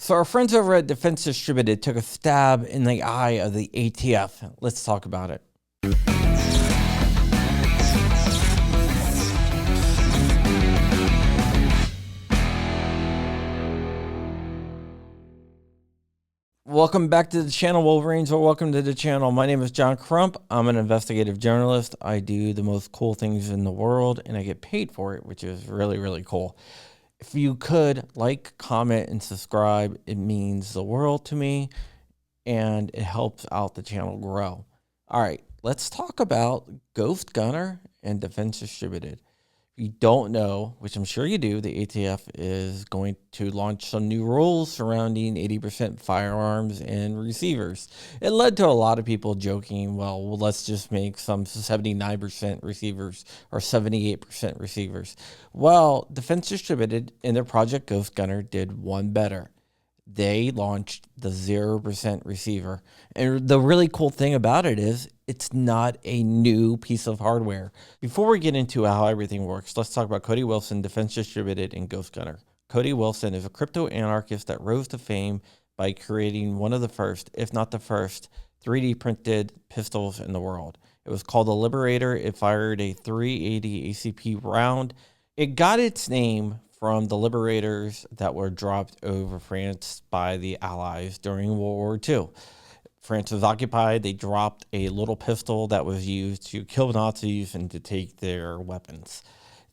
So our friends over at Defense Distributed took a stab in the eye of the ATF. Let's talk about it. Welcome back to the channel, Wolverines, or welcome to the channel. My name is John Crump. I'm an investigative journalist. I do the most cool things in the world, and I get paid for it, which is really, really cool. If you could like, comment, and subscribe, it means the world to me, and it helps out the channel grow. All right, let's talk about Ghost Gunner and Defense Distributed. If you don't know, which I'm sure you do, the ATF is going to launch some new rules surrounding 80% firearms and receivers. It led to a lot of people joking, well, let's just make some 79% receivers or 78% receivers. Well, Defense Distributed in their Project Ghost Gunner did one better. They launched the 0% receiver. And the really cool thing about it is it's not a new piece of hardware. Before we get into how everything works, let's talk about Cody Wilson, Defense Distributed, and Ghost Gunner. Cody Wilson is a crypto anarchist that rose to fame by creating one of the first, if not the first, 3D printed pistols in the world. It was called the Liberator. It fired a 380 ACP round. It got its name from the liberators that were dropped over France by the Allies during World War II. France was occupied. They dropped a little pistol that was used to kill Nazis and to take their weapons.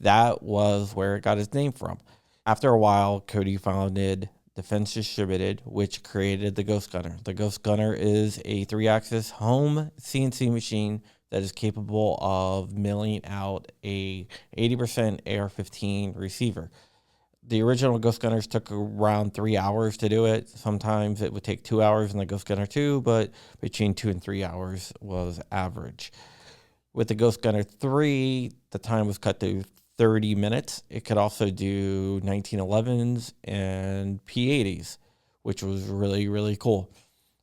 That was where it got its name from. After a while, Cody founded Defense Distributed, which created the Ghost Gunner. The Ghost Gunner is a 3-axis home CNC machine that is capable of milling out a 80% AR-15 receiver. The original Ghost Gunners took around 3 hours to do it. Sometimes it would take 2 hours in the Ghost Gunner 2, but between 2 and 3 hours was average. With the Ghost Gunner 3, the time was cut to 30 minutes. It could also do 1911s and P80s, which was really, really cool.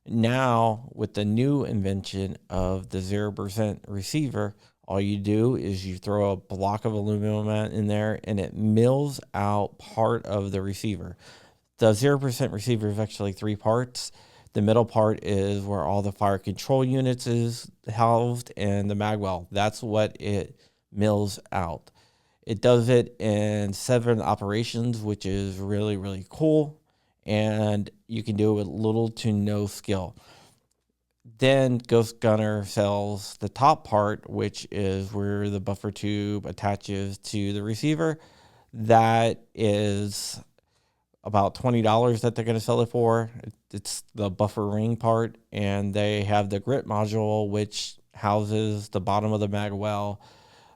Now, with the new invention of the 0% receiver, all you do is you throw a block of aluminum in there and it mills out part of the receiver. The 0% receiver is actually 3 parts. The middle part is where all the fire control units is housed and the magwell. That's what it mills out. It does it in 7 operations, which is really, really cool. And you can do it with little to no skill. Then Ghost Gunner sells the top part, which is where the buffer tube attaches to the receiver. That is about $20 that they're going to sell it for. It's the buffer ring part, and they have the grip module, which houses the bottom of the magwell,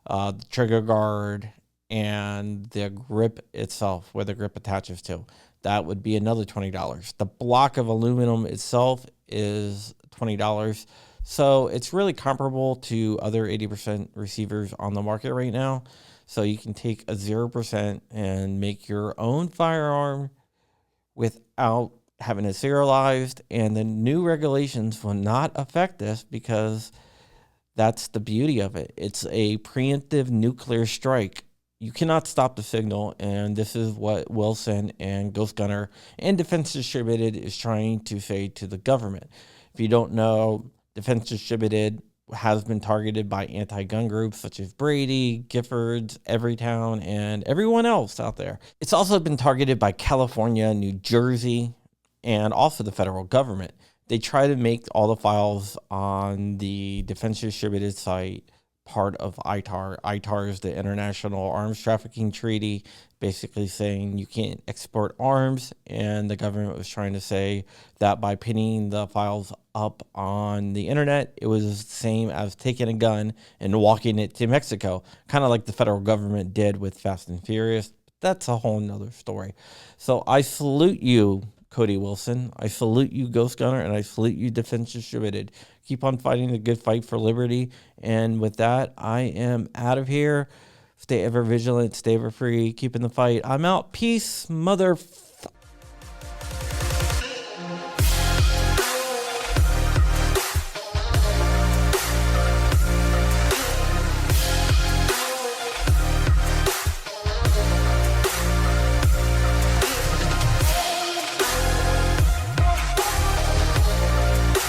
the trigger guard, and the grip itself, where the grip attaches to. That would be another $20. The block of aluminum itself is $20. So it's really comparable to other 80% receivers on the market right now. So you can take a 0% and make your own firearm without having it serialized. And the new regulations will not affect this because that's the beauty of it. It's a preemptive nuclear strike. You cannot stop the signal, and this is what Wilson and Ghost Gunner and Defense Distributed is trying to say to the government. If you don't know, Defense Distributed has been targeted by anti-gun groups such as Brady, Giffords, Everytown, and everyone else out there. It's also been targeted by California, New Jersey, and also the federal government. They try to make all the files on the Defense Distributed site part of ITAR. ITAR is the International Arms Trafficking Treaty, basically saying you can't export arms, and the government was trying to say that by pinning the files up on the internet, it was the same as taking a gun and walking it to Mexico, kind of like the federal government did with Fast and Furious. That's a whole nother story. So I salute you, Cody Wilson. I salute you, Ghost Gunner, and I salute you, Defense Distributed. Keep on fighting the good fight for liberty. And with that, I am out of here. Stay ever vigilant, stay ever free, keeping the fight. I'm out. Peace, mother.